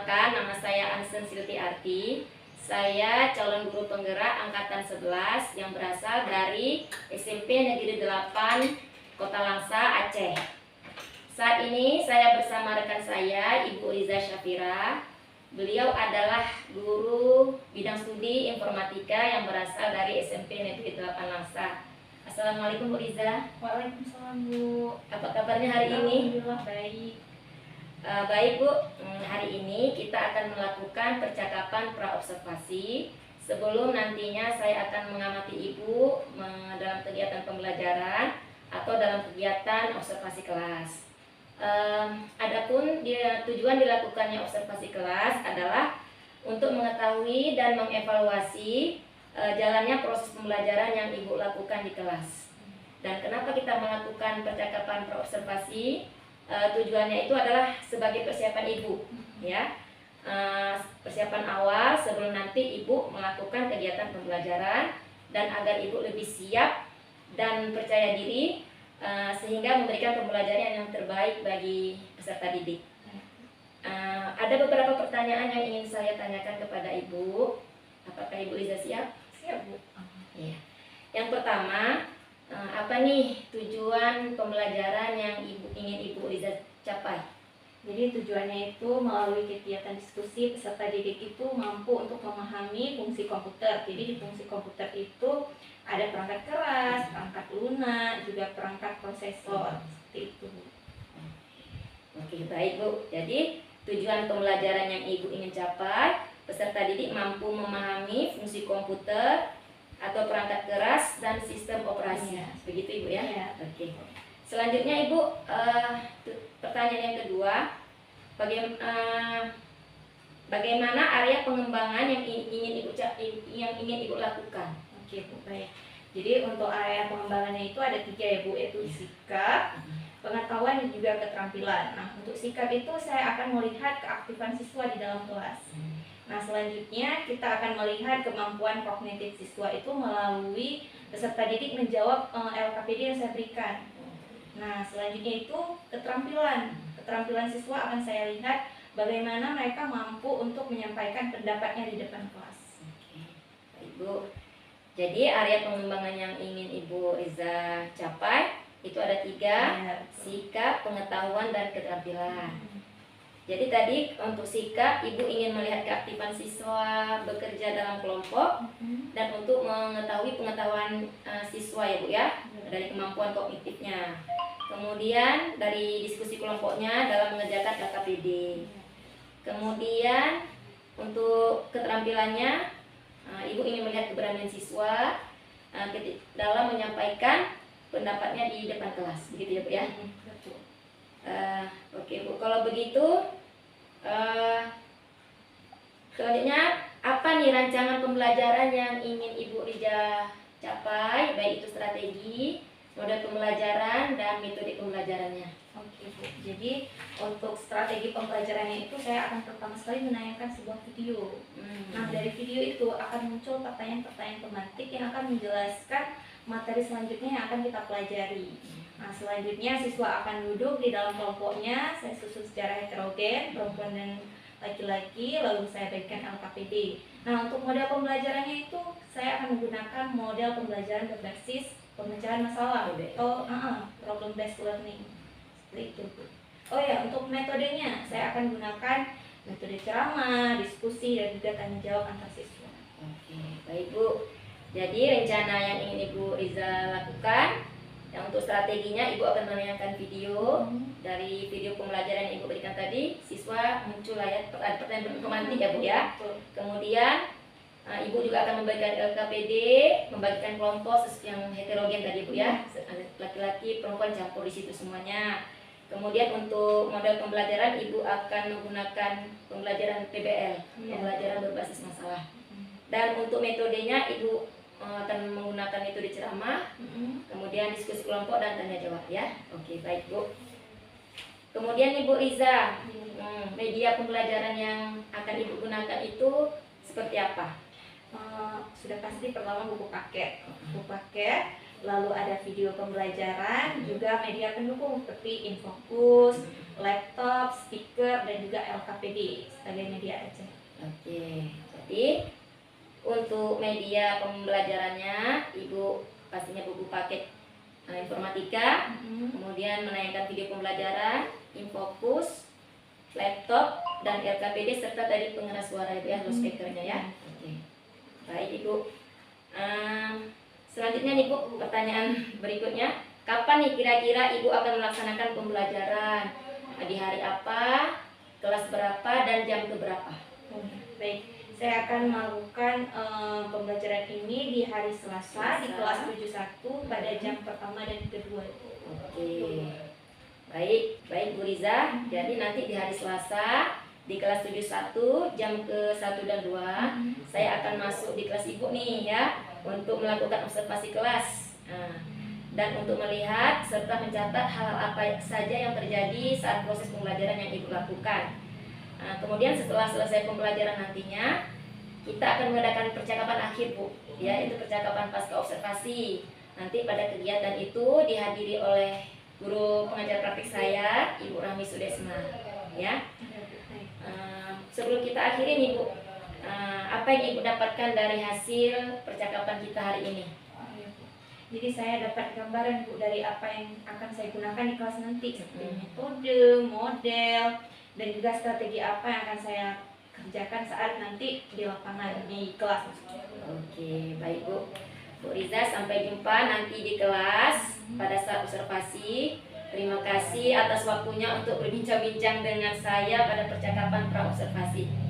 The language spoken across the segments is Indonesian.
Perkenalkan, nama saya Ansen Silti Arti. Saya calon guru penggerak angkatan 11 yang berasal dari SMP Negeri 8 Kota Langsa, Aceh. Saat ini saya bersama rekan saya, Ibu Riza Syafira. Beliau adalah guru bidang studi informatika yang berasal dari SMP Negeri 8 Langsa. Assalamualaikum Bu Riza. Waalaikumsalam Bu. Apa kabarnya hari ini? Alhamdulillah baik. Baik Bu, hari ini kita akan melakukan percakapan praobservasi. Sebelum nantinya saya akan mengamati Ibu dalam kegiatan pembelajaran atau dalam kegiatan observasi kelas. Adapun tujuan dilakukannya observasi kelas adalah untuk mengetahui dan mengevaluasi jalannya proses pembelajaran yang Ibu lakukan di kelas. Dan kenapa kita melakukan percakapan praobservasi? Tujuannya itu adalah sebagai persiapan Ibu, ya, persiapan awal sebelum nanti Ibu melakukan kegiatan pembelajaran dan agar Ibu lebih siap dan percaya diri sehingga memberikan pembelajaran yang terbaik bagi peserta didik. Ada beberapa pertanyaan yang ingin saya tanyakan kepada Ibu. Apakah Ibu Riza siap? Siap Bu. Ya. Yang pertama, apa nih tujuan pembelajaran yang ingin Ibu Riza capai? Jadi tujuannya itu melalui kegiatan diskusi peserta didik itu mampu untuk memahami fungsi komputer. Jadi di fungsi komputer itu ada perangkat keras, perangkat lunak, juga perangkat prosesor. Seperti itu Bu. Oke, baik Bu. Jadi tujuan pembelajaran yang Ibu ingin capai, peserta didik mampu memahami fungsi komputer atau perangkat keras dan sistem operasi. Begitu Ibu ya? Ya. Oke. Selanjutnya Ibu, pertanyaan yang kedua, bagaimana area pengembangan yang ingin Ibu lakukan? Oke Bu, baik. Jadi untuk area pengembangannya itu ada 3 ya Bu, yaitu sikap, pengetahuan dan juga keterampilan. Nah, untuk sikap itu saya akan melihat keaktifan siswa di dalam kelas. Nah, selanjutnya kita akan melihat kemampuan kognitif siswa itu melalui peserta didik menjawab LKPD yang saya berikan. Nah, selanjutnya itu keterampilan. Keterampilan siswa akan saya lihat bagaimana mereka mampu untuk menyampaikan pendapatnya di depan kelas. Oke, baik Bu. Jadi area pengembangan yang ingin Ibu Riza capai itu ada 3, Ya, sikap, pengetahuan, dan keterampilan. Jadi tadi untuk sikap, Ibu ingin melihat keaktifan siswa bekerja dalam kelompok dan untuk mengetahui pengetahuan siswa ya Bu ya, dari kemampuan kognitifnya. Kemudian dari diskusi kelompoknya dalam mengerjakan LKPD. Kemudian untuk keterampilannya, Ibu ingin melihat keberanian siswa dalam menyampaikan pendapatnya di depan kelas, begitu ya Bu ya. Oke Bu, kalau begitu selanjutnya apa nih rancangan pembelajaran yang ingin Ibu Riza capai, baik itu strategi, model pembelajaran, dan metode pembelajarannya? Oke Bu, jadi untuk strategi pembelajarannya itu saya akan pertama sekali menanyakan sebuah video. Nah, dari video itu akan muncul pertanyaan-pertanyaan pemantik yang akan menjelaskan materi selanjutnya yang akan kita pelajari. Nah, selanjutnya siswa akan duduk di dalam kelompoknya, saya susun secara heterogen, perempuan dan laki-laki, lalu saya bagikan LKPD. Nah, untuk model pembelajarannya itu saya akan menggunakan model pembelajaran berbasis pemecahan masalah atau problem based learning. Seperti itu Bu. Oh ya, untuk metodenya saya akan gunakan metode ceramah, diskusi, dan juga tanya jawab antar siswa. Oke, baik Bu. Jadi rencana yang ingin Ibu Riza lakukan, yang untuk strateginya Ibu akan menayangkan video. Dari video pembelajaran yang Ibu berikan tadi, siswa muncul layar pertanyaan pemantik ya Bu ya. Kemudian Ibu juga akan membagikan LKPD, membagikan kelompok yang heterogen tadi Bu ya, laki-laki, perempuan campur di situ semuanya. Kemudian untuk model pembelajaran Ibu akan menggunakan pembelajaran PBL, pembelajaran berbasis masalah. Dan untuk metodenya Ibu akan menggunakan metode ceramah, kemudian diskusi kelompok dan tanya jawab ya. Oke, baik Bu. Kemudian Ibu Riza, media pembelajaran yang akan Ibu gunakan itu seperti apa? Sudah pasti pertama buku paket. Buku paket lalu ada video pembelajaran, juga media pendukung seperti Infocus, laptop, speaker, dan juga LKPD sebagai media aja. Oke, jadi untuk media pembelajarannya Ibu pastinya buku paket informatika, kemudian menayangkan video pembelajaran, Infocus, laptop, dan LKPD serta tadi pengeras suara itu ya, loudspeakernya ya. Oke. Baik Ibu. Selanjutnya nih Bu, pertanyaan berikutnya, kapan nih kira-kira Ibu akan melaksanakan pembelajaran? Di hari apa, kelas berapa, dan jam berapa? Baik, saya akan melakukan pembelajaran ini di hari Selasa di kelas 71 pada jam pertama dan kedua. Oke. Baik Bu Riza. Jadi nanti di hari Selasa di kelas 71 jam ke-1 dan 2 saya akan masuk di kelas Ibu nih ya, untuk melakukan observasi kelas. Dan untuk melihat serta mencatat hal apa saja yang terjadi saat proses pembelajaran yang Ibu lakukan. Kemudian setelah selesai pembelajaran nantinya kita akan mengadakan percakapan akhir Bu, ya, itu percakapan pasca observasi. Nanti pada kegiatan itu dihadiri oleh guru pengajar praktik saya, Ibu Rahmi Sudesma, ya. Sebelum kita akhiri nih Bu, apa yang Ibu dapatkan dari hasil percakapan kita hari ini? Jadi saya dapat gambaran Bu dari apa yang akan saya gunakan di kelas nanti, seperti metode, model, dan juga strategi apa yang akan saya kerjakan saat nanti di lapangan di kelas. Oke, baik Bu. Bu Riza, sampai jumpa nanti di kelas pada saat observasi. Terima kasih atas waktunya untuk berbincang-bincang dengan saya pada percakapan pra-observasi.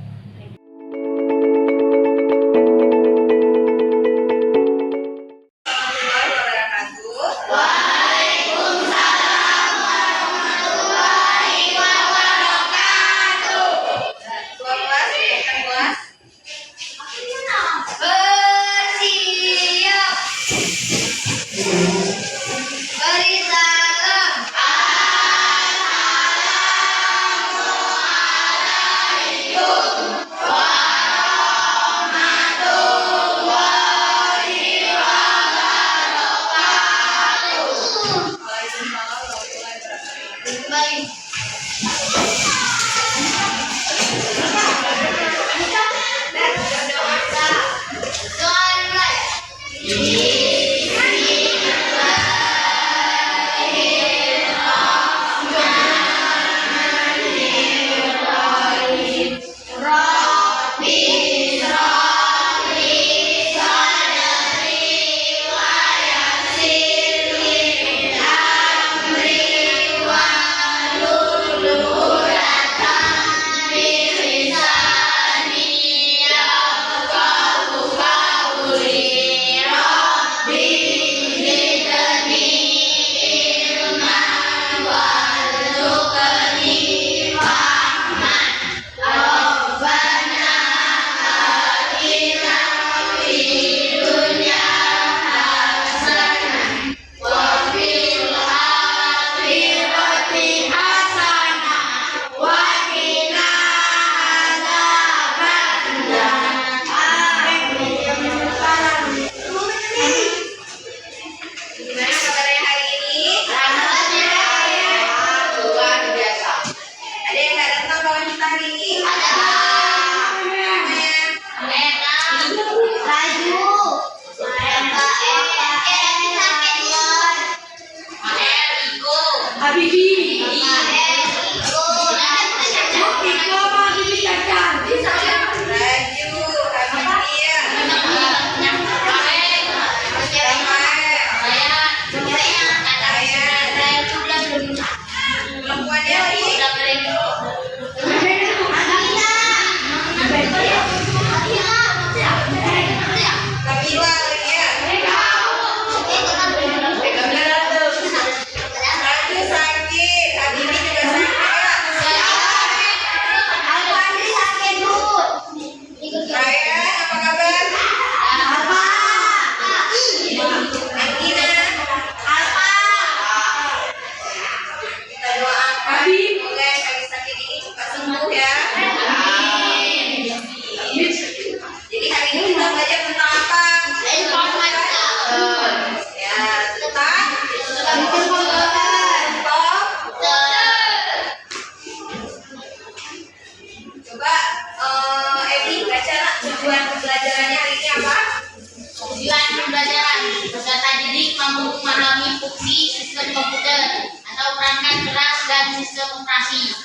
bagi fungsi sistem komputer atau perangkat keras dan sistem operasi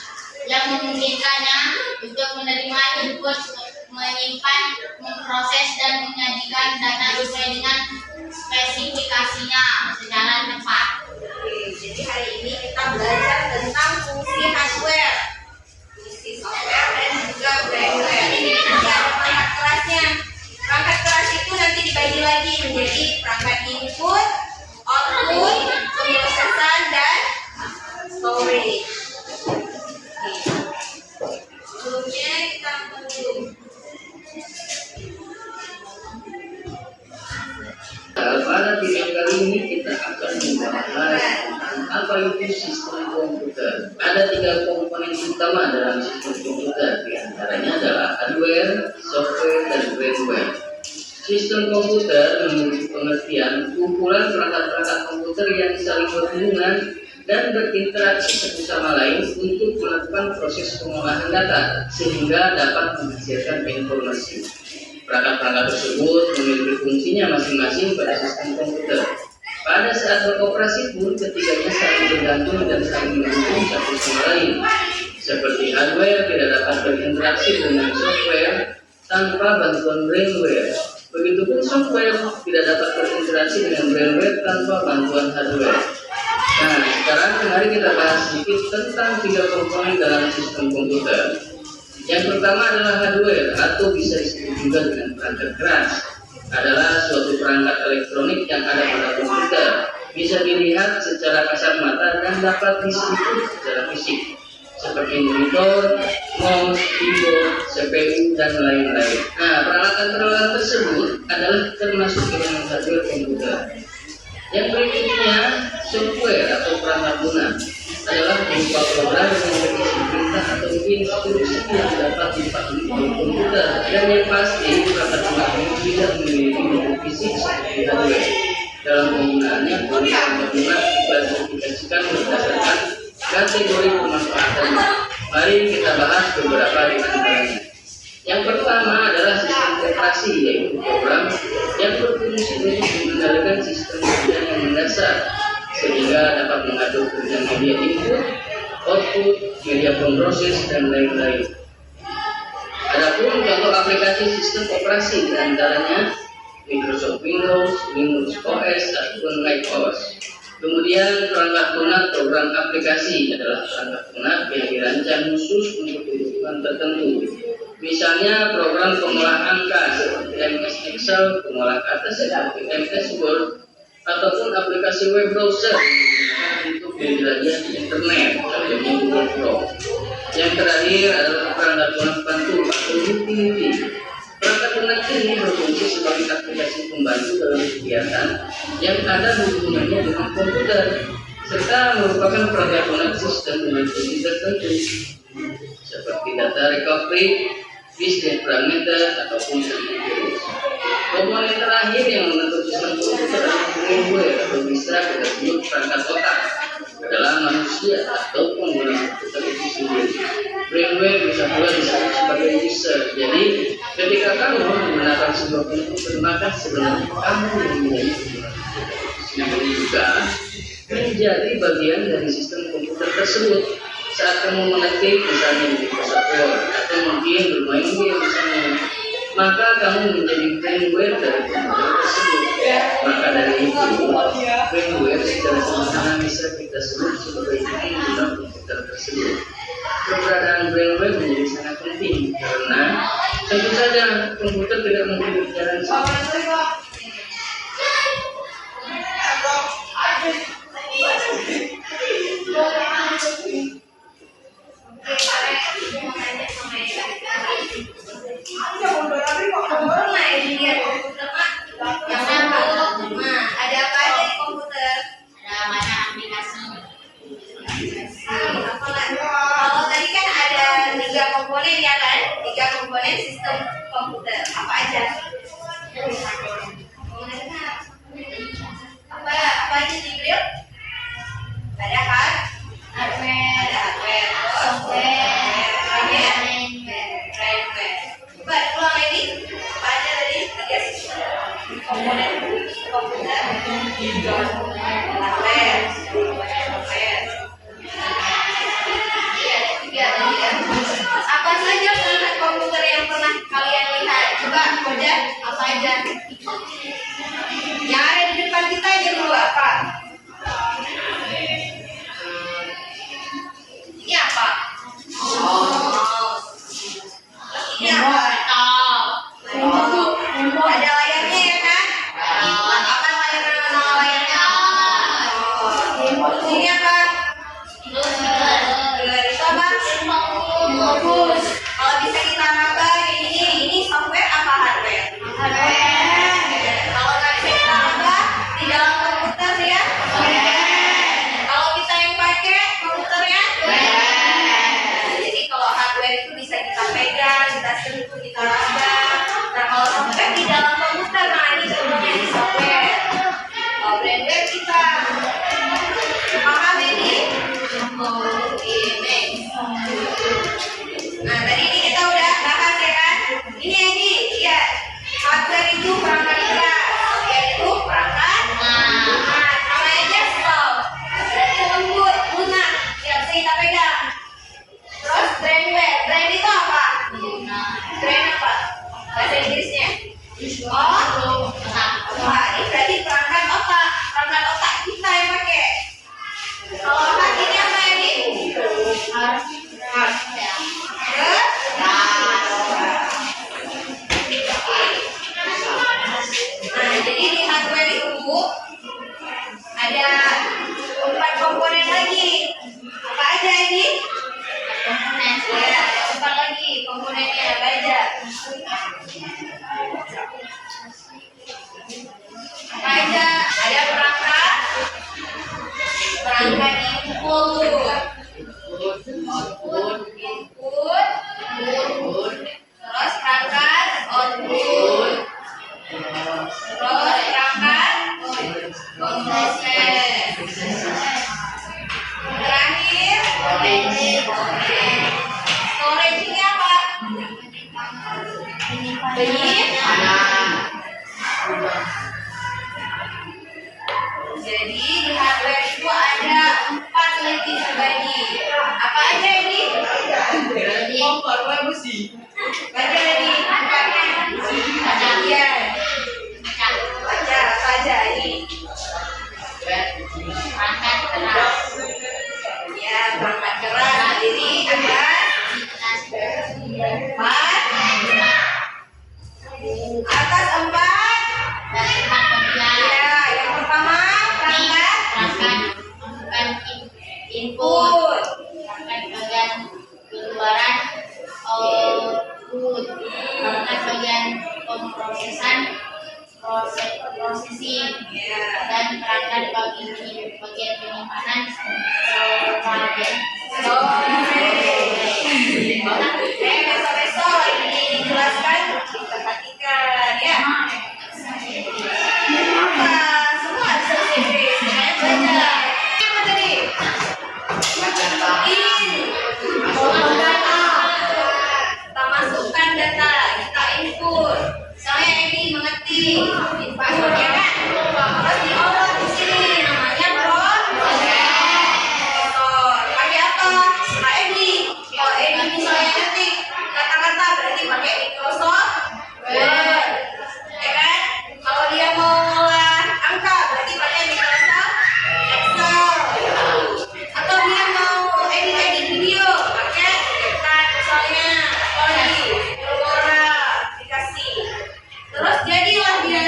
yang memungkinkannya untuk menerima input, menyimpan, memproses, dan menyajikan data sesuai dengan spesifikasinya secara tepat. Jadi hari ini kita belajar tentang fungsi hardware, fungsi software, dan juga firmware. Ini nanti ada perangkat kerasnya. Perangkat keras itu nanti dibagi lagi menjadi perangkat input, output, pemrosesan, dan storage. Sebelumnya kita tunggu. Pada video kali ini kita akan membahas apa itu sistem komputer. Ada 3 komponen utama dalam sistem komputer, diantaranya adalah hardware, software, dan firmware. Sistem komputer memiliki pengertian kumpulan perangkat-perangkat komputer yang saling berhubungan dan berinteraksi satu sama lain untuk melakukan proses pengolahan data sehingga dapat menghasilkan informasi. Perangkat-perangkat tersebut memiliki fungsinya masing-masing pada sistem komputer. Pada saat beroperasi pun ketiganya saling bergantung dan saling mendukung satu sama lain. Seperti hardware tidak dapat berinteraksi dengan software tanpa bantuan firmware. Begitupun software tidak dapat berinteraksi dengan firmware tanpa bantuan hardware. Nah, sekarang mari kita bahas sedikit tentang 3 komponen dalam sistem komputer. Yang pertama adalah hardware atau bisa disebut juga dengan perangkat keras. Adalah suatu perangkat elektronik yang ada pada komputer. Bisa dilihat secara kasat mata dan dapat disebut secara fisik. Seperti monitor, mouse, keyboard, CPU, dan lain-lain. Nah, peralatan-peralatan tersebut adalah termasuk dengan hardware komputer. Yang berikutnya, software atau perangkat lunak adalah berupa program yang berisi perintah atau instruksi yang dapat dipahami oleh komputer. Dan yang pasti, perangkat lunak ini tidak memiliki bentuk fisik seperti hardware. Dalam penggunaannya, perangkat lunak diklasifikasikan berdasarkan kategori pemanfaatan. Mari kita bahas beberapa di antaranya. Yang pertama adalah sistem operasi, yaitu program yang berfungsi untuk mengendalikan sistem kerja yang mendasar sehingga dapat mengatur kerja media input, output, media pemroses, dan lain-lain. Adapun contoh aplikasi sistem operasi diantaranya Microsoft Windows, Windows OS, ataupun Mac OS. Kemudian perangkat lunak program aplikasi adalah perangkat lunak yang dirancang khusus untuk kebutuhan tertentu. Misalnya program pengolah angka seperti MS Excel, pengolah kata seperti MS Word, ataupun aplikasi web browser untuk menjelajah internet, contohnya Google Chrome. Yang terakhir adalah perangkat lunak bantu atau utility. Perangkat lunak ini berfungsi sebagai aplikasi pembantu dalam kegiatan yang ada hubungannya dengan komputer, serta merupakan perangkat lunak sistem dengan fungsi tertentu seperti data recovery, business parameter, ataupun antivirus. Komponen terakhir yang membentuk sistem komputer adalah firmware atau bisa kita sebut perangkat otak adalah manusia atau pengguna komputer itu sendiri. Firmware bisa pula disebut sebagai user. Jadi ketika kamu menggunakan sebuah komputer, maka sebenarnya kamu yang menjadi pengguna komputer. Namun juga menjadi bagian dari sistem komputer tersebut. Saat kamu mengetik misalnya di Microsoft Word atau mungkin bermain game misalnya, maka kamu menjadi firmware dari komputer tersebut. Maka dari itu, firmware secara sederhana bisa kita sebut sebagai dalam komputer tersebut. Keberadaan firmware menjadi sangat penting karena tentu saja komputer tidak mungkin berjalan sendiri. Ada apa aja di komputer? Ada banyak aplikasi. Kalau tadi kan ada 3 komponen ya kan? 3 komponen sistem komputer. Apa aja? Apa aja sih beliau? Ada hardware, software, firmware. Coba ulang lagi. Apa aja tadi 3 sistem komponen komputer? Apa saja perangkat komputer yang pernah kalian lihat? Coba Koda, apa aja? Yang ada di depan kita aja dulu apa? Ini apa? Ini apa? Ada layarnya ya kan? Apa layarnya? Ini apa? Itu apa? Bagus. Kalau bisa kita raba ini software apa hardware? Kalau nggak bisa kita raba di dalam komputer ya? Kalau kita yang pakai komputernya? Jadi kalau hardware itu bisa kita pegang, kita sentuh, kita raba. Nah kalau software di dalam komputer, nah ini contohnya di software. Kalau brandware kita paham ini? Ini. Nah tadi ini kita udah bahas ya kan? Ini Edi, ya. Hardware itu perangkat keras, software itu perangkat namanya desktop. Berarti lembut, lunak, tidak bisa kita pegang. Terus brandware, brand itu apa? Brand apa? Bahasa Inggrisnya? Wah, ini berarti perangkat otak. Perangkat otak kita yang pakai. Kalau hard ini apa ini? Nah, jadi di hardware itu ada 4 komponen lagi. Apa aja ini? Ya, 4 lagi komponennya apa aja? Apa aja? Ada perangkat input, terus perangkat output, terus perangkat proses, terakhir storage ini apa? Jadi di hardware itu ada 4 lagi terbagi. Apa aja ini? Baca ini empatnya. Iya. Baca apa aja ini? Perangkat keras. Ya, perangkat keras. Jadi ada 4. Atas 4. Dan perangkat Ya, yang pertama perangkat input, perangkat bagian keluaran output, perangkat bagian pemrosesan processing, dan perangkat bagian penyimpanan storage. Besok ini dijelaskan, diperhatikan ya. Apa? Semua bisa bahasa Inggris. Saya belajar. Apa tadi? Kita masukkan data, kita input. Saya ini mengetik passwordnya kan. Terus diolah di sini namanya pakai apa? Nah Edi. Kalau Edi misalnya ngetik kata-kata berarti pakai Microsoft Word. Ya kan? Kalau dia mau ngolah angka berarti pakai Microsoft Excel. Atau dia mau edit video pakai CapCut misalnya, Adobe, Filmora, aplikasi. Terus jadilah dia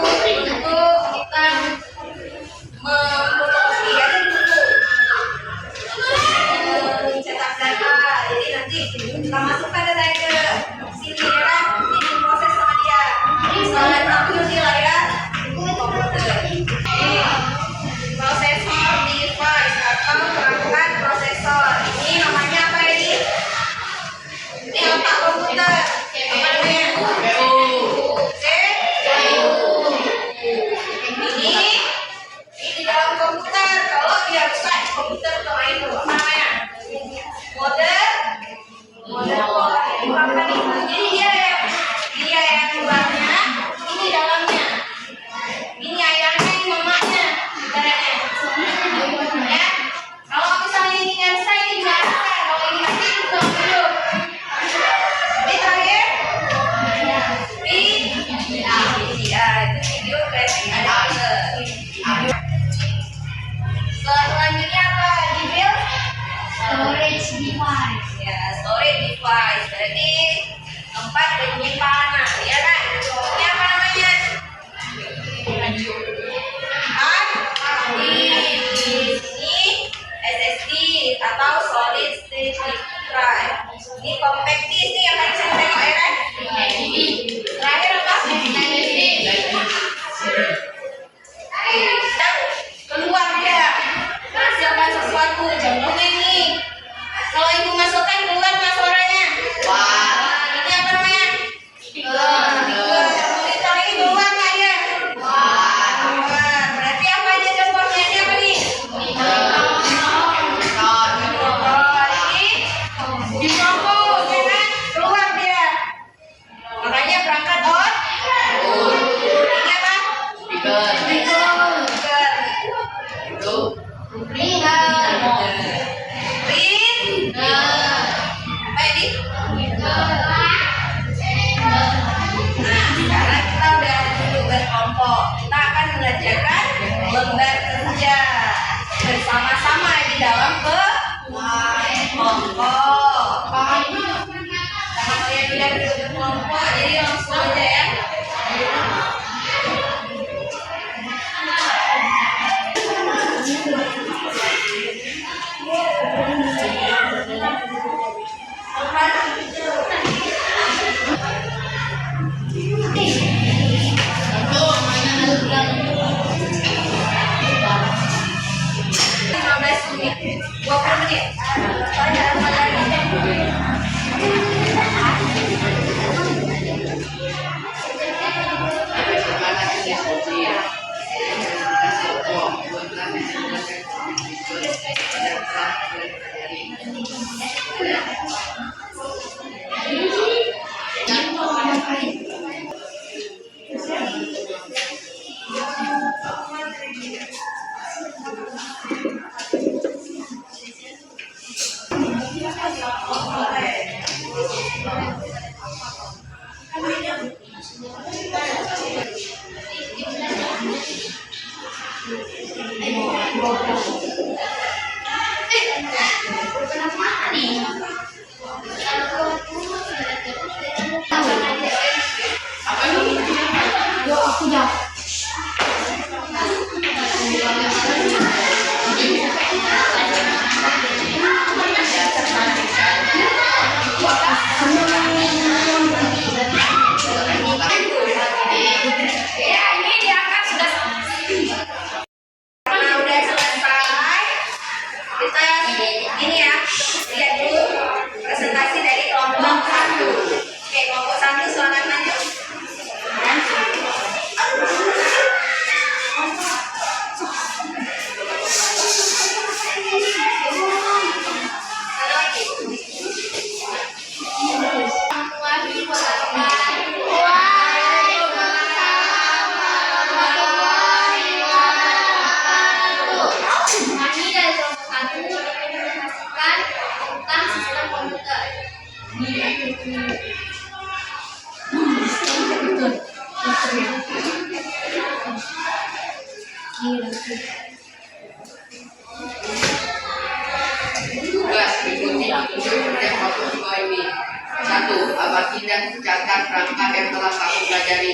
untuk kita memfotokopi ya buku, mencetak data. Jadi nanti kita masukkan data ke sini ya kan, ini proses sama dia. Misalnya tampil di layar komputer. Ini prosesor device atau perangkat prosesor. Ini namanya apa ini? Ini otak komputer. Apa namanya? Ini di dalam komputer. Kalau dia buka komputer atau itu apa namanya? Mode apa nih? Jadi dia yang luarnya, ini dalamnya. Ini ayahnya, ini mamanya, ibaratnya. Ya. Kalau misalnya ini nggak bisa, ini nggak bisa. Kalau ini mati, itu hidup. Ini terakhir. Ya, itu video versi ada. Selanjutnya apa? Dibuild storage device. Ya, storage device. Berarti tempat penyimpanan, ya kan? Ini apa namanya? Ini SSD atau solid state drive. Ini compact disk nih yang tadi saya tengok ya kan? Terakhir apa? Keluar dia menghasilkan sesuatu. Contohnya ini, kalau ibu masukkan keluar nggak suaranya? Ini apa namanya? Monitor ini keluar nggak dia? Keluar. Berarti apa aja contohnya? Ini apa nih? Ini mikrofon, ya kan? Keluar dia. Makanya perangkat on. Ini apa? Speaker. Sekarang kita udah duduk berkelompok. Kita akan mengerjakan lembar kerja bersama-sama di dalam kelompok. Karena kalian udah duduk berkelompok, jadi langsung aja ya. Tugas mengikuti petunjuk yang maupun dua ini. 1. Abadi dan catat perangkat yang telah kamu pelajari.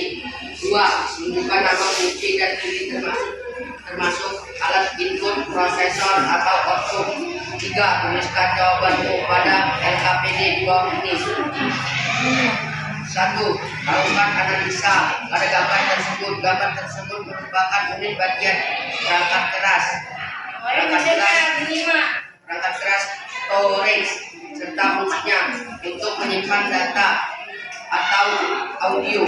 2. bukan nama kunci dan kunci termasuk alat input, prosesor atau output. 3. Tuliskan jawabanmu pada LKPD di bawah ini. 1. Lakukan analisa pada gambar tersebut. Gambar tersebut merupakan unit bagian perangkat keras. Perangkat keras storage serta fungsinya untuk menyimpan data atau audio.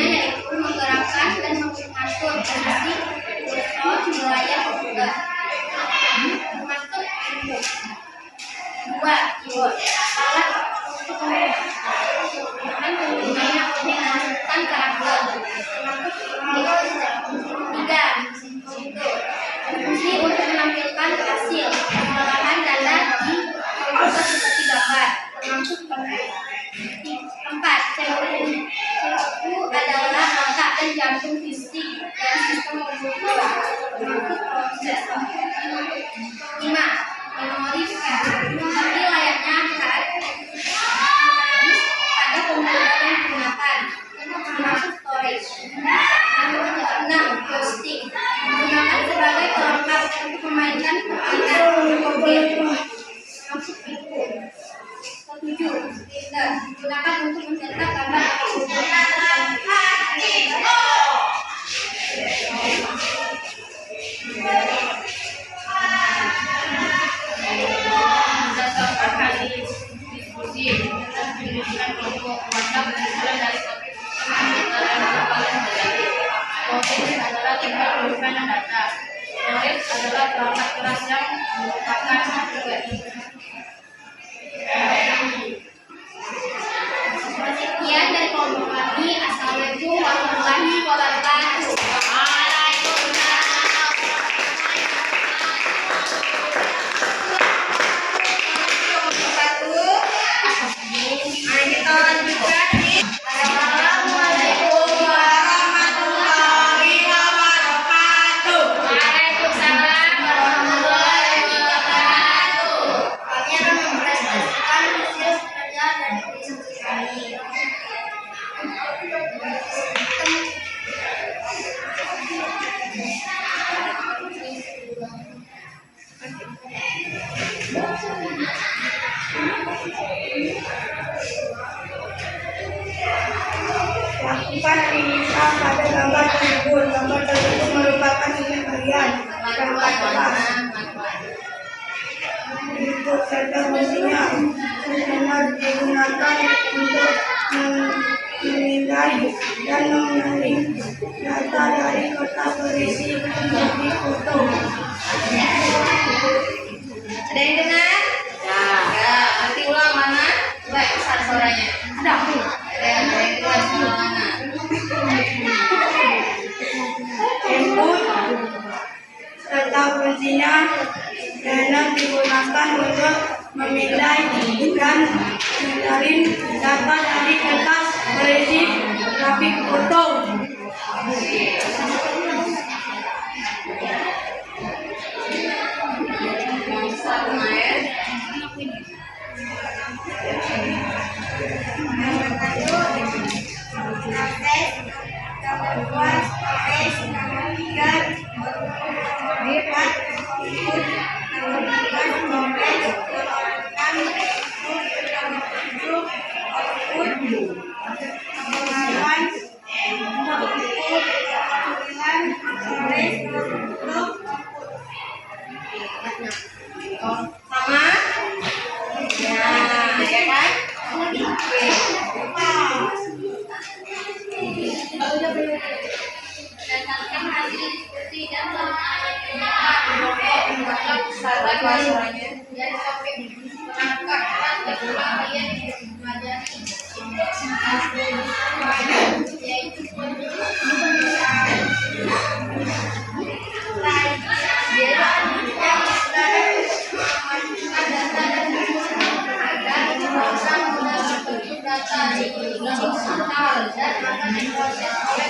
Yaitu menggerakkan dan mengatur posisi kursor wilayah tugas. Termasuk input. 2. Keyboard. Alat untuk dan penggunanya untuk memasukkan karakter. Termasuk input. 3. Monitor. Fungsi untuk menampilkan hasil pengolahan data di komputer seperti gambar. Termasuk input. 4. CPU adalah otak dan jantung fisik dan sistem komputer, termasuk prosesor. 5. Memori RAM. Memori layaknya hard disk pada komputer yang digunakan, termasuk storage. 6. Joystick. Digunakan sebagai pelengkap untuk memainkan permainan mobil, termasuk input. 7. Slider. Digunakan untuk mencetak gambar atau berdasarkan hasil diskusi dan penyelidikan kelompok WhatsApp kesimpulan dari topik antara yang paling terjadi. Storage adalah tingkat penyimpanan data. Storage adalah perangkat keras yang merupakan sekian dari kelompok kami. Assalamualaikum warahmatullahi wabarakatuh. Assalamualaikum warahmatullahi wabarakatuh. Waalaikumsalam warahmatullahi wabarakatuh. Kami akan mempresentasikan hasil kerja dan diskusi kami. Lakukan analisa pada gambar tersebut. Gambar tersebut merupakan unit bagian perangkat keras. Input serta fungsinya. Sensor digunakan untuk memindai dan menyaring data dari kotak berisi menjadi foto. Ada yang dengar? Ya. Nanti ulang mana? Coba besar suaranya. Ada yang dengar semua mana? Input serta fungsinya dan digunakan untuk memindai dan menyaring data dari kertas berisi grafik foto. Sama? Ya, ya kan? Oke. Berdasarkan hasil diskusi dan suaranya dari topik perangkat keras dan keahlian yang dipelajari, yaitu data di digital dan akan diproses oleh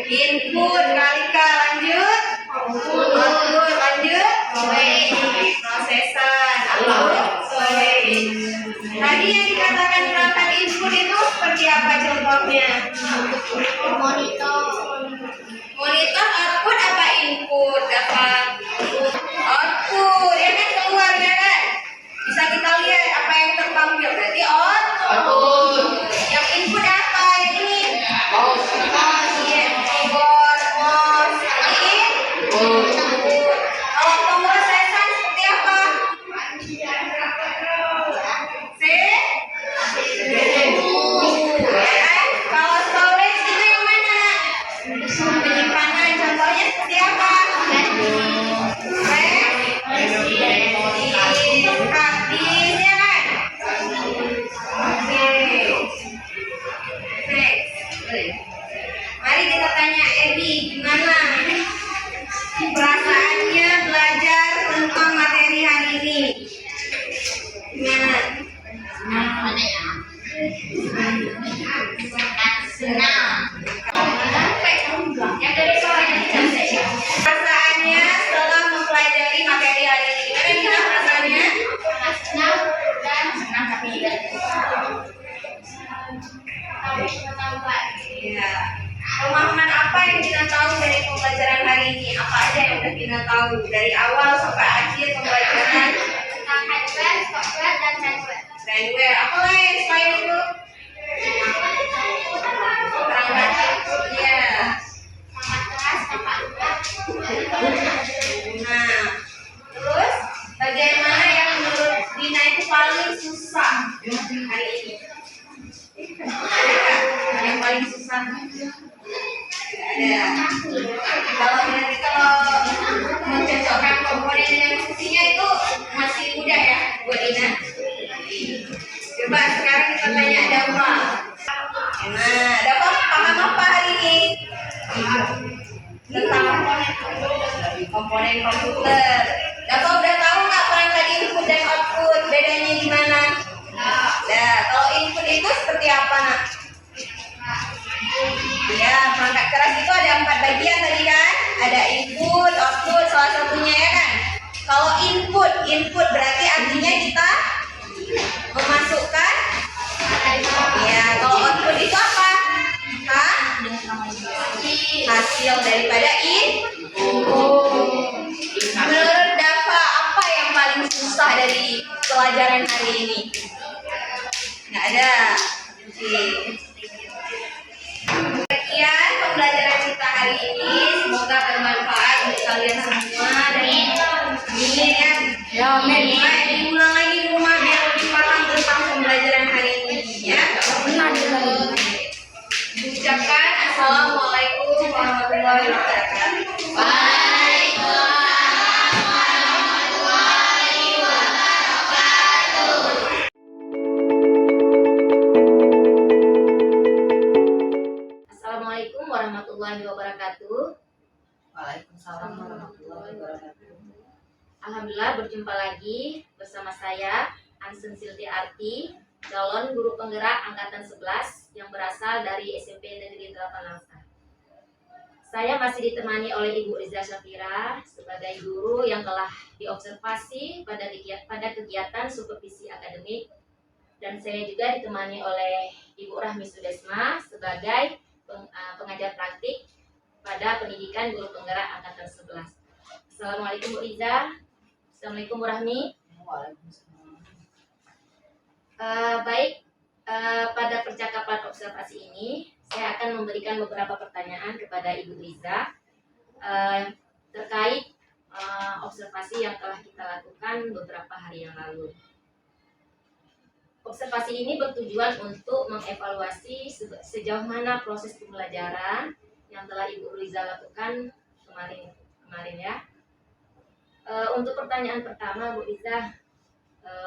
Input Kalika lanjut. Output lanjut. Prosesan output. Tadi yang dikatakan perangkat input itu seperti apa contohnya? Monitor output apa input? Dapat output ya kan, keluar ya kan? Bisa kita lihat apa yang tertampil, berarti output. Yang input apa? Yang ini mouse, iya, keyboard, mouse. Ini input. Kalau pemrosesan seperti apa? Kalau storage itu yang mana? Penyimpanan, contohnya seperti apa? Harddisk ya kan? Oke. Next. Mari kita tanya Edi, gimana perasaannya belajar tentang materi hari ini? Gimana? Senang. Yang dari suaranya dicatat. Perasaannya setelah mempelajari materi hari ini. Gimana Dina perasaannya? Senang dan senang tapi juga menambah. Iya. Pemahaman apa yang kita tahu dari pembelajaran hari ini? Apa aja yang udah kita tahu dari awal sampai akhir pembelajaran? Tentang hardware, software, dan hardware. Firmware. Apa lain selain itu? Perangkat. Iya. Sangat keras, sangat luas. Nah, terus bagian mana yang menurut Dina itu paling susah hari ini? Ada nggak yang paling susah? Ada. Kalau mencocokkan komponen dan fungsinya itu masih mudah ya buat Dina. Coba sekarang kita tanya Dava. Nah, Dava paham apa hari ini? Tentang komponen komputer. Dava udah tahu nggak perangkat input dan output? Bedanya di mana? Nah, kalau input itu seperti apa, Nak? Ya, perangkat keras itu ada 4 bagian tadi kan? Ada input, output, salah satunya ya kan? Kalau input berarti artinya kita memasukkan. Ya, kalau output itu apa? Hasil daripada input. Menurut Dava, apa yang paling susah dari pelajaran hari ini? Nggak ada. Oke. Sekian pembelajaran kita hari ini. Semoga bermanfaat untuk kalian semua dan amin ya. Ya, amin. Diulang lagi di rumah biar lebih paham tentang pembelajaran hari ini ya. Ucapkan assalamualaikum warahmatullahi wabarakatuh. Assalamualaikum warahmatullahi wabarakatuh. Waalaikumsalam warahmatullahi wabarakatuh. Alhamdulillah berjumpa lagi bersama saya Ansen Silti Arti, calon guru penggerak angkatan 11 yang berasal dari SMP Negeri 8 Langsa. Saya masih ditemani oleh Ibu Riza Syafira sebagai guru yang telah diobservasi pada kegiatan supervisi akademik, dan saya juga ditemani oleh Ibu Rahmi Sudesma sebagai pengajar praktik pada pendidikan guru penggerak angkatan 11. Assalamualaikum Bu Riza. Assalamualaikum Bu Rahmi. Pada percakapan observasi ini saya akan memberikan beberapa pertanyaan kepada Ibu Riza terkait observasi yang telah kita lakukan beberapa hari yang lalu. Observasi ini bertujuan untuk mengevaluasi sejauh mana proses pembelajaran yang telah Ibu Riza lakukan kemarin ya. Untuk pertanyaan pertama, Bu Riza,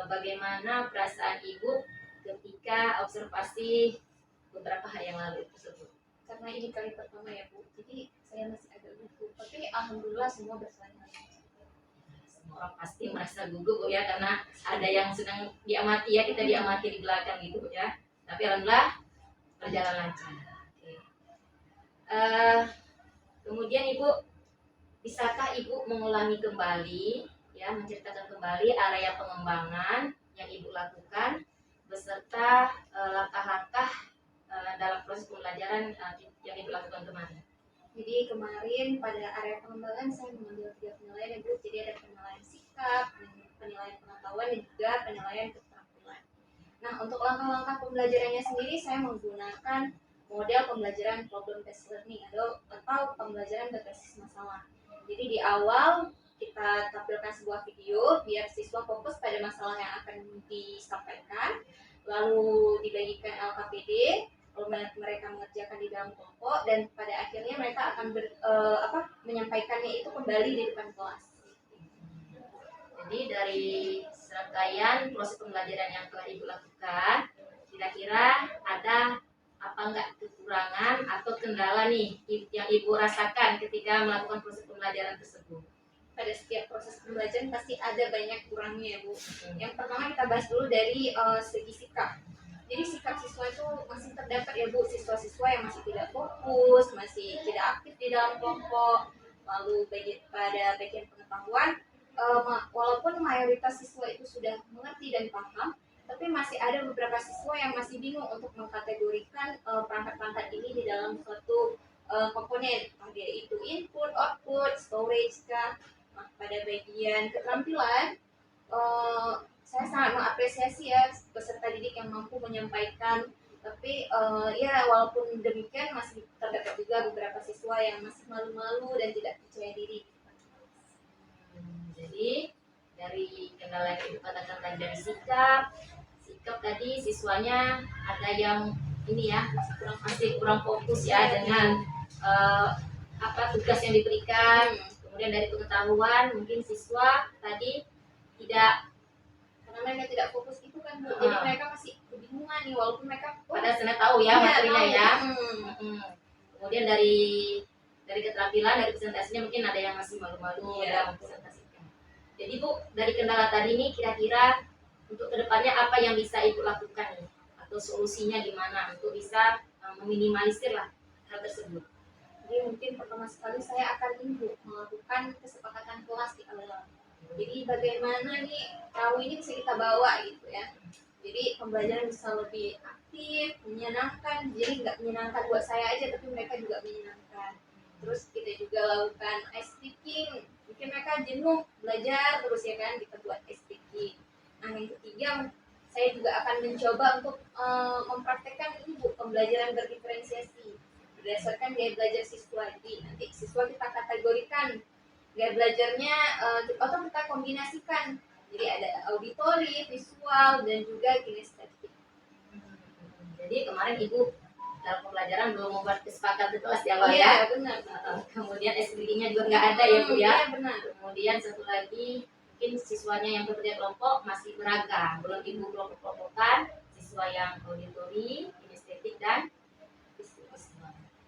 bagaimana perasaan Ibu ketika observasi beberapa hari yang lalu tersebut? Karena ini kali pertama ya Bu, jadi saya masih agak gugup. Tapi alhamdulillah semua berjalan lancar. Semua orang pasti merasa gugup Bu ya, karena ada yang sedang diamati ya, kita diamati di belakang gitu Bu ya. Tapi alhamdulillah berjalan lancar. Oke. Kemudian Ibu, bisakah Ibu mengulangi kembali, ya, menceritakan kembali area pengembangan yang Ibu lakukan beserta langkah-langkah dalam proses pembelajaran yang Ibu lakukan kemarin. Jadi kemarin pada area pengembangan saya mengambil 3 penilaian ya Bu. Jadi ada penilaian sikap, penilaian pengetahuan, dan juga penilaian keterampilan. Nah, untuk langkah-langkah pembelajarannya sendiri saya menggunakan model pembelajaran problem based learning atau pembelajaran berbasis masalah. Jadi di awal kita tampilkan sebuah video biar siswa fokus pada masalah yang akan disampaikan, lalu dibagikan LKPD, lalu mereka mengerjakan di dalam kelompok, dan pada akhirnya mereka akan menyampaikannya itu kembali di depan kelas. Jadi dari serangkaian proses pembelajaran yang telah Ibu lakukan, kira-kira ada apa enggak kekurangan atau kendala nih yang Ibu rasakan ketika melakukan proses pembelajaran tersebut? Pada setiap proses pembelajaran pasti ada banyak kurangnya ya Bu. Yang pertama kita bahas dulu dari segi sikap. Jadi sikap siswa itu masih terdapat ya Bu, siswa-siswa yang masih tidak fokus, masih tidak aktif di dalam kelompok. Lalu pada bagian pengetahuan, walaupun mayoritas siswa itu sudah mengerti dan paham, tapi masih ada beberapa siswa yang masih bingung untuk mengkategorikan perangkat-perangkat ini di dalam suatu komponen, yaitu input, output, storage kan. Nah, pada bagian keterampilan, saya sangat mengapresiasi ya peserta didik yang mampu menyampaikan, tapi ya walaupun demikian masih terdapat juga beberapa siswa yang masih malu-malu dan tidak percaya diri. Jadi dari kendala yang Ibu katakan tadi dari sikap tadi siswanya ada yang ini ya masih kurang fokus ya dengan tugas yang diberikan. Kemudian dari pengetahuan mungkin siswa tadi tidak, Karena mereka tidak fokus itu kan Bu, jadi mereka masih kebingungan nih walaupun mereka pada sebenarnya tahu ya materinya tahu. ya. Kemudian dari keterampilan, dari presentasinya mungkin ada yang masih malu-malu dalam presentasikan. Jadi Bu, dari kendala tadi nih kira-kira untuk kedepannya apa yang bisa Ibu lakukan nih? Atau solusinya gimana untuk bisa meminimalisir lah hal tersebut? Jadi mungkin pertama sekali saya akan melakukan kesepakatan kelas di awal. Jadi bagaimana nih tahu ini bisa kita bawa gitu ya. Jadi pembelajaran bisa lebih aktif, menyenangkan. Jadi nggak menyenangkan buat saya aja, tapi mereka juga menyenangkan. Terus kita juga lakukan ice breaking. Mungkin mereka jenuh belajar terus ya kan, kita buat ice breaking. Nah yang ketiga, saya juga akan mencoba untuk mempraktekkan ini Bu, pembelajaran berdiferensiasi berdasarkan gaya belajar siswa. Jadi nanti siswa kita kategorikan gaya belajarnya atau kita kombinasikan. Jadi ada auditori, visual, dan juga kinestetik. Jadi kemarin Ibu dalam pembelajaran belum membuat kesepakatan di kelas di awal Iya, ya. benar. Kemudian SPG-nya juga nggak ada ya Bu ya. Iya, benar. Kemudian satu lagi mungkin siswanya yang bekerja kelompok masih beragam, belum Ibu kelompok-kelompokkan siswa yang auditori, kinestetik, dan visual.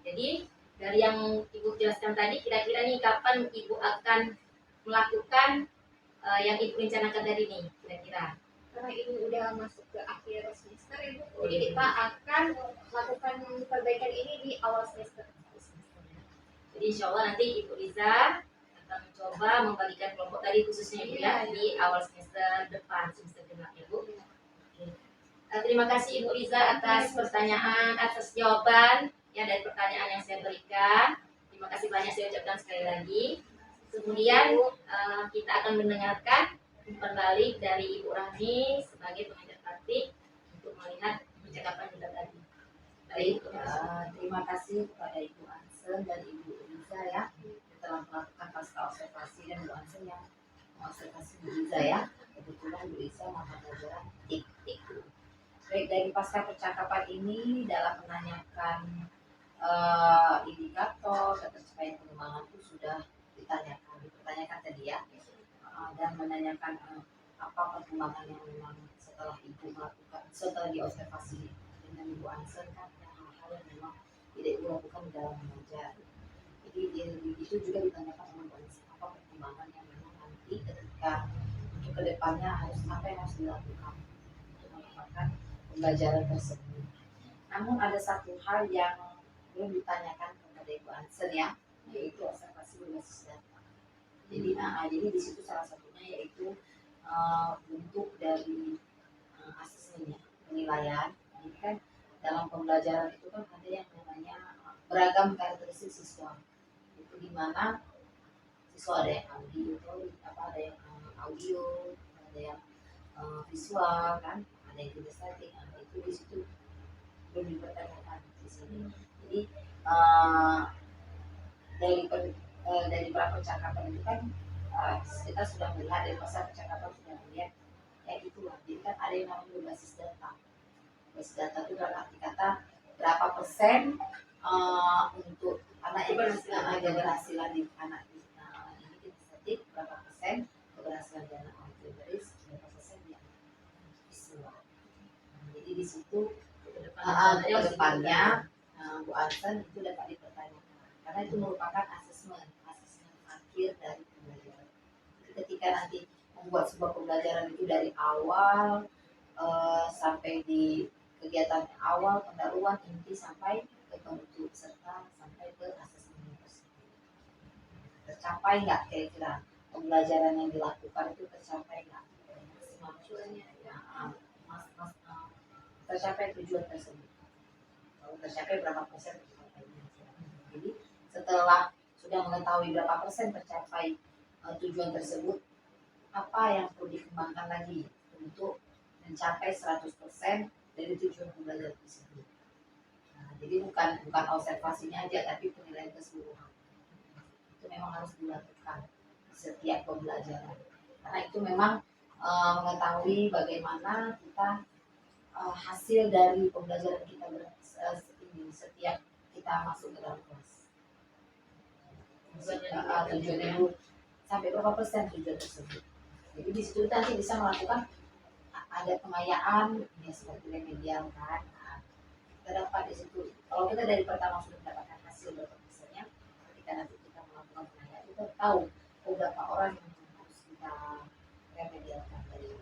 Jadi dari yang Ibu jelaskan tadi, kira-kira nih kapan Ibu akan melakukan yang Ibu rencanakan tadi nih, kira-kira? Karena ini udah masuk ke akhir semester Ibu, jadi kita akan melakukan perbaikan ini di awal semester. Jadi insya Allah nanti Ibu Liza akan mencoba membagikan kelompok tadi khususnya Ibu ya di awal semester depan, semester genap ya Bu. Terima kasih Ibu Liza atas pertanyaan, atas jawaban ya dari pertanyaan yang saya berikan. Terima kasih banyak saya ucapkan sekali lagi. Kemudian kita akan mendengarkan umpan balik dari Ibu Rahmi sebagai pengajar praktik untuk melihat percakapan kita tadi. Baik, terima kasih kepada Ibu Ansen dan Ibu Liza ya telah melakukan pasca observasi, dan Ibu Ansen yang mengobservasi Ibu Liza ya. Kebetulan Ibu Liza mata pelajaran tik. Baik, dari pasca percakapan ini dalam menanyakan indikator dan tercapaian pengembangan itu sudah dipertanyakan tadi ya, dan menanyakan apa perkembangan yang memang setelah Ibu melakukan, setelah diobservasi dengan Ibu Ansen kan hal-hal yang memang tidak Ibu lakukan dalam mengajar. Jadi itu juga ditanyakan sama Ibu Ansen apa perkembangan yang memang nanti ketika untuk kedepannya apa yang harus dilakukan untuk melakukan pembelajaran tersebut. Namun ada satu hal yang belum ditanyakan kepada Ibu Ansen ya, yaitu observasi berbasis data. Jadi di situ salah satunya yaitu bentuk dari asesmennya, penilaian. Jadi kan dalam pembelajaran itu kan ada yang namanya beragam karakteristik siswa. Itu di mana siswa ada yang ada yang audio, ada yang visual kan, ada yang kinestetik. Nah, itu di situ belum dipertanyakan di sini. Jadi dari percakapan itu kan kita sudah melihat dari pasal percakapan sudah melihat ya itulah. Jadi kan ada yang namanya berbasis data. Berbasis data itu dalam arti kata berapa persen untuk anak yang keberhasilan di anak ini kinestetik, berapa persen keberhasilan di anak auditoris, berapa persen di anak visual. Jadi di situ ke depannya Bu Arsen itu dapat dipertanyakan karena itu merupakan asesmen akhir dari pembelajaran. Ketika nanti membuat sebuah pembelajaran itu dari awal sampai di kegiatan awal, pendahuluan, inti sampai ke penutup serta sampai ke asesmen tersebut. Tercapai nggak kira-kira pembelajaran yang dilakukan itu tercapai nggak maksimal tujuannya? Tercapai tujuan tersebut. Kalau tercapai berapa persen tercapainya? Jadi setelah sudah mengetahui berapa persen tercapai tujuan tersebut, apa yang perlu dikembangkan lagi untuk mencapai 100% dari tujuan pembelajaran tersebut. Nah, jadi bukan observasinya aja, tapi penilaian keseluruhan. Itu memang harus dilakukan setiap pembelajaran. Karena itu memang mengetahui bagaimana kita hasil dari pembelajaran kita setiap kita masuk ke dalam kelas. Tujuannya sampai berapa persen tujuan tersebut. Jadi di situ nanti bisa melakukan ada pengayaan ya seperti remedial kan. Nah, kita dapat di situ. Kalau kita dari pertama sudah mendapatkan hasil berapa persennya, ketika nanti kita melakukan pengayaan kita tahu beberapa orang yang harus kita remedialkan dari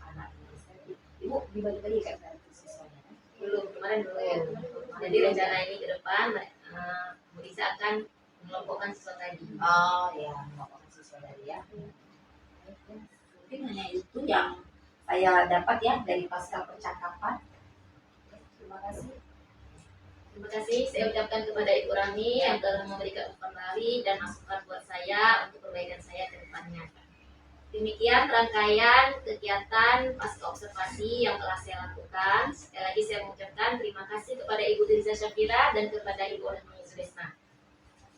anak ini. Ibu dibagi-bagi kan dari siswanya? Belum, kemarin belum. Jadi rencana ini ke depan Bu Lisa akan mengelompokkan siswa tadi. Oh ya, mengelompokkan siswa tadi ya. Mungkin hanya itu yang saya dapat ya dari pasca percakapan. Terima kasih. Terima kasih saya ucapkan kepada Ibu Rani yang telah memberikan informasi dan masukan buat saya untuk perbaikan saya ke depannya. Demikian rangkaian kegiatan pasca observasi yang telah saya lakukan. Sekali lagi saya mengucapkan terima kasih kepada Ibu Tirza Syafira dan kepada Ibu Rani Suresna.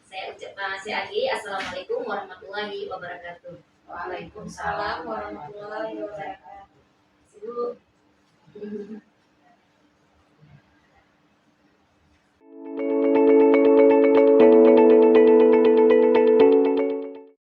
Saya ucapkan lagi Assalamualaikum warahmatullahi wabarakatuh. Waalaikumsalam warahmatullahi wabarakatuh. Ibu.